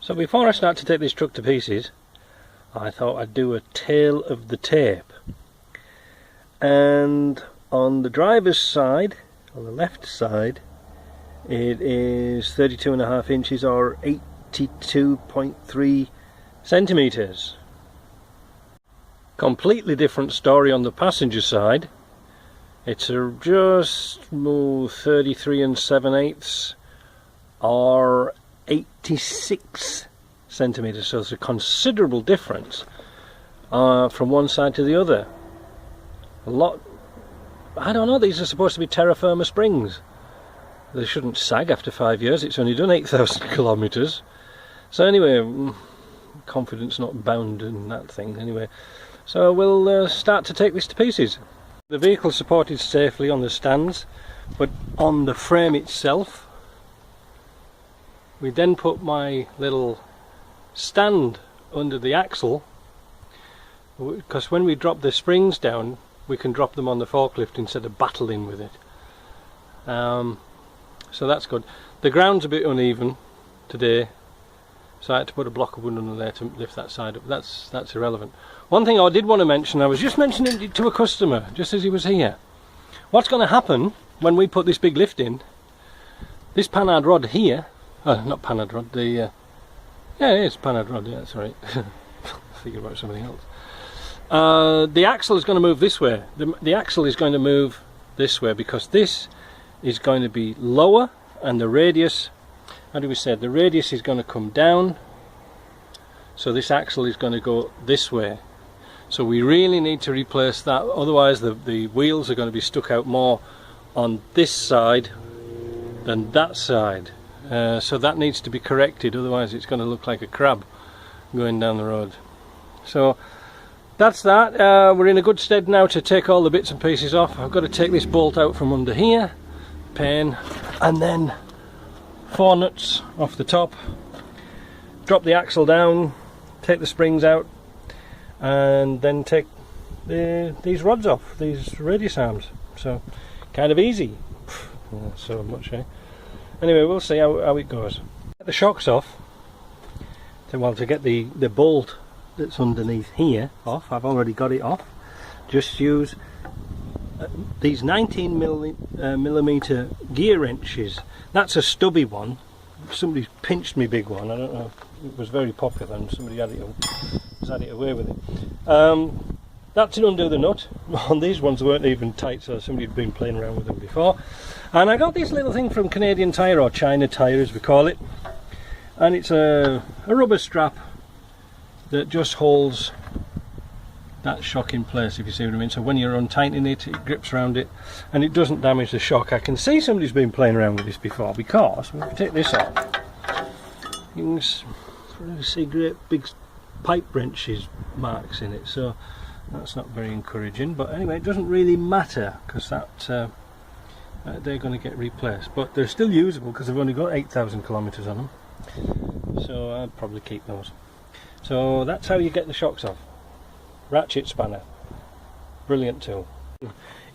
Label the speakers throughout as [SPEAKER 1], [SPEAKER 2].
[SPEAKER 1] So before I start to take this truck to pieces, I thought I'd do a tail of the tape. And on the driver's side, on the left side, it is 32.5 inches or 82.3 centimeters. Completely different story on the passenger side. It's just 33 7/8 or 86 centimeters, so there's a considerable difference from one side to the other. A lot. I don't know, these are supposed to be terra firma springs. They shouldn't sag after 5 years. It's only done 8,000 kilometers. So anyway, confidence not bound in that thing. Anyway, so we'll start to take this to pieces. The vehicle supported safely on the stands, but on the frame itself, we then put my little stand under the axle, because when we drop the springs down, we can drop them on the forklift instead of battling with it. So that's good. The ground's a bit uneven today, so I had to put a block of wood under there to lift that side up. That's irrelevant. One thing I did want to mention, I was just mentioning it to a customer just as he was here. What's going to happen when we put this big lift in? This panhard rod here, not panhard rod, yeah, it's panhard rod, yeah, that's right. Thinking about something else. The axle is going to move this way. The axle is going to move this way because this is going to be lower, and the radius, how do we say, the radius is going to come down, so this axle is going to go this way. So we really need to replace that, otherwise the wheels are going to be stuck out more on this side than that side. So that needs to be corrected, otherwise it's going to look like a crab going down the road. So that's that. We're in a good stead now to take all the bits and pieces off. I've got to take this bolt out from under here, pin, and then 4 nuts off the top, drop the axle down, take the springs out, and then take these rods off, these radius arms. So kind of easy. Not so much, eh? Anyway, we'll see how it goes. Get the shocks off. Well, to get the bolt that's underneath here off, I've already got it off. Just use these 19 millimeter gear wrenches. That's a stubby one. Somebody's pinched me big one. I don't know. It was very popular and somebody had it away with it. That to undo the nut. On these ones weren't even tight, so somebody had been playing around with them before. And I got this little thing from Canadian Tire, or China Tire as we call it, and it's a rubber strap that just holds that shock in place, if you see what I mean. So when you're untightening it, it grips around it and it doesn't damage the shock. I can see somebody's been playing around with this before, because when we take this off, you can see great big pipe wrenches marks in it, so that's not very encouraging. But anyway, it doesn't really matter, because that they're going to get replaced, but they're still usable because they've only got 8,000 kilometers on them, so I'd probably keep those. So that's how you get the shocks off. Ratchet spanner, brilliant tool.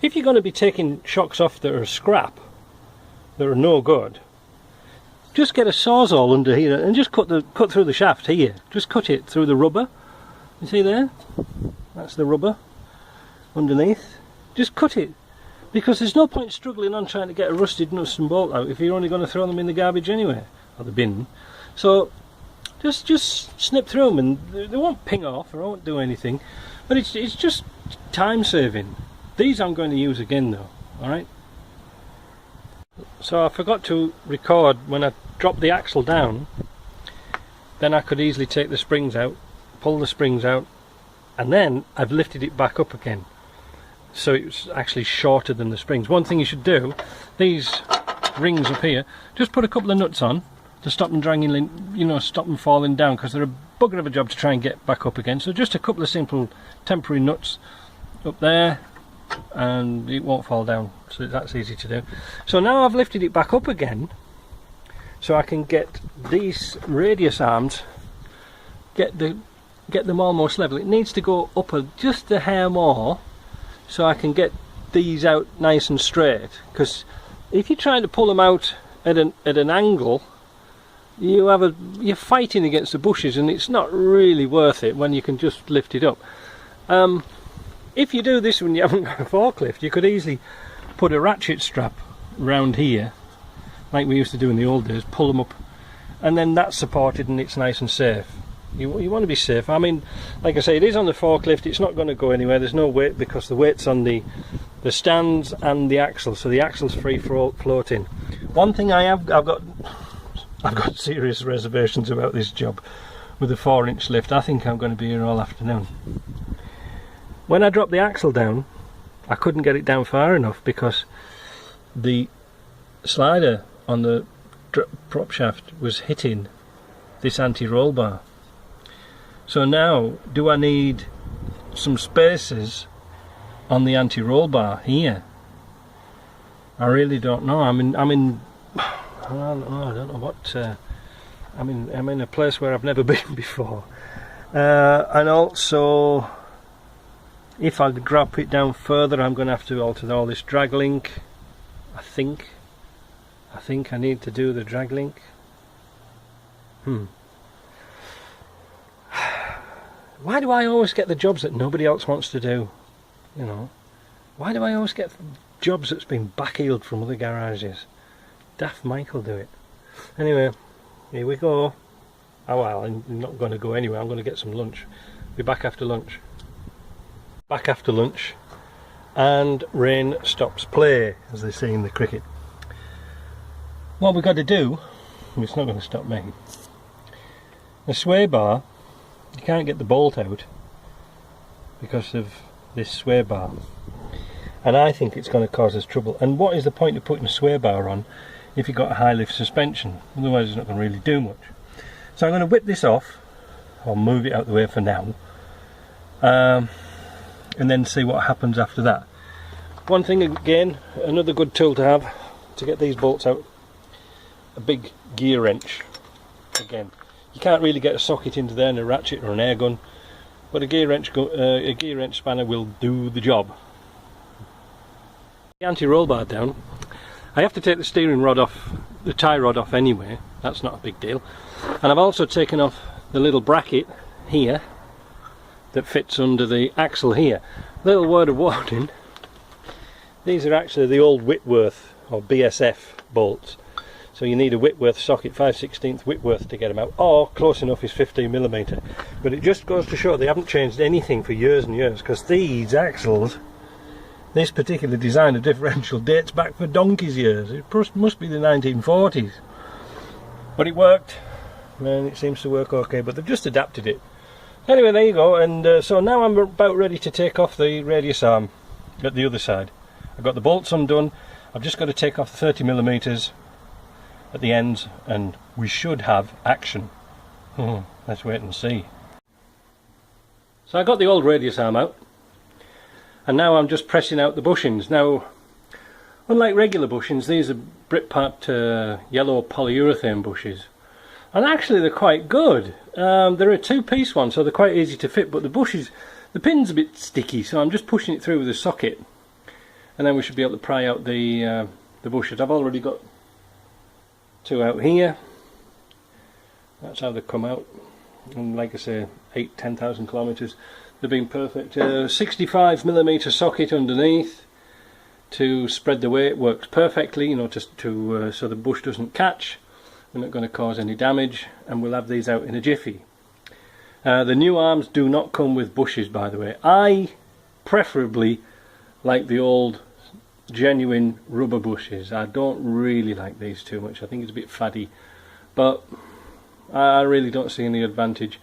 [SPEAKER 1] If you're going to be taking shocks off that are scrap, that are no good, just get a sawzall under here and just cut through the shaft here. Just cut it through the rubber. You see there? That's the rubber underneath. Just cut it, because there's no point struggling on trying to get a rusted nut and bolt out if you're only going to throw them in the garbage anyway, or the bin. So just snip through them, and they won't ping off or won't do anything, but it's just time saving. These I'm going to use again though. Alright, so I forgot to record when I dropped the axle down. Then I could easily take the springs out, pull the springs out, and then I've lifted it back up again, so it's actually shorter than the springs. One thing you should do, these rings up here, just put a couple of nuts on to stop them dragging, you know, stop them falling down, because they're a bugger of a job to try and get back up again. So just a couple of simple temporary nuts up there, and it won't fall down, so that's easy to do. So now I've lifted it back up again, so I can get these radius arms, get them almost level. It needs to go up just a hair more, so I can get these out nice and straight, because if you're trying to pull them out at an angle, you're fighting against the bushes, and it's not really worth it when you can just lift it up. If you do this when you haven't got a forklift, you could easily put a ratchet strap round here, like we used to do in the old days, pull them up, and then that's supported and it's nice and safe. You want to be safe. I mean, like I say, it is on the forklift, it's not going to go anywhere, there's no weight because the weight's on the stands and the axle, so the axle's free floating. One thing I've got serious reservations about this job with the 4-inch lift. I think I'm going to be here all afternoon. When I dropped the axle down, I couldn't get it down far enough because the slider on the prop shaft was hitting this anti-roll bar. So now, do I need some spaces on the anti-roll bar here? I really don't know. I don't know what. I'm in a place where I've never been before, and also, if I drop it down further, I'm going to have to alter all this drag link. I think I need to do the drag link. Why do I always get the jobs that nobody else wants to do? You know, why do I always get jobs that's been backheeled from other garages? Daft Mike will do it. Anyway, here we go. Oh well, I'm not going to go anywhere. I'm going to get some lunch. Be back after lunch. Back after lunch, and rain stops play, as they say in the cricket. What we've got to do, it's not going to stop me. The sway bar, you can't get the bolt out because of this sway bar, and I think it's going to cause us trouble. And what is the point of putting a sway bar on if you've got a high lift suspension? Otherwise it's not going to really do much. So I'm going to whip this off, or move it out the way for now, and then see what happens after that. One thing again, another good tool to have to get these bolts out, a big gear wrench. Again, you can't really get a socket into there in a ratchet or an air gun, but a gear wrench spanner will do the job. The anti-roll bar down, I have to take the steering rod off, the tie rod off anyway, that's not a big deal. And I've also taken off the little bracket here that fits under the axle here. Little word of warning, these are actually the old Whitworth or BSF bolts, so you need a Whitworth socket, 5/16 Whitworth to get them out, or close enough is 15mm. But it just goes to show they haven't changed anything for years and years, because these axles, this particular design of differential, dates back for donkey's years. It must be the 1940s. But it worked, and it seems to work okay, but they've just adapted it. Anyway, there you go, and so now I'm about ready to take off the radius arm at the other side. I've got the bolts undone, I've just got to take off the 30mm at the ends, and we should have action. Let's wait and see. So I got the old radius arm out, and now I'm just pressing out the bushings. Now, unlike regular bushings, these are Brit-Part yellow polyurethane bushes. And actually they're quite good. They're a two-piece one, so they're quite easy to fit, but the pin's a bit sticky, so I'm just pushing it through with a socket, and then we should be able to pry out the bushes. I've already got two out here. That's how they come out, and like I say, 8,000–10,000 kilometres. They've been perfect. 65mm socket underneath to spread the weight. Works perfectly, you know, just to so the bush doesn't catch. We're not going to cause any damage, and we'll have these out in a jiffy. The new arms do not come with bushes, by the way. I preferably like the old genuine rubber bushes. I don't really like these too much. I think it's a bit faddy, but I really don't see any advantage.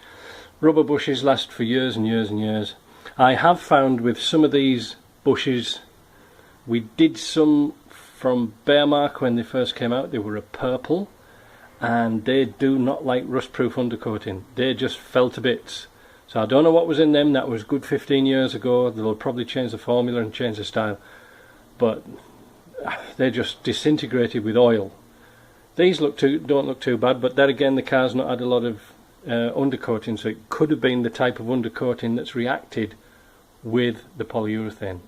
[SPEAKER 1] Rubber bushes last for years and years and years. I have found with some of these bushes, we did some from Bearmark when they first came out. They were a purple, and they do not like rust-proof undercoating. They just fell to bits. So I don't know what was in them. That was good 15 years ago. They'll probably change the formula and change the style, but they just disintegrated with oil. These don't look too bad, but then again, the car's not had a lot of undercoating, so it could have been the type of undercoating that's reacted with the polyurethane.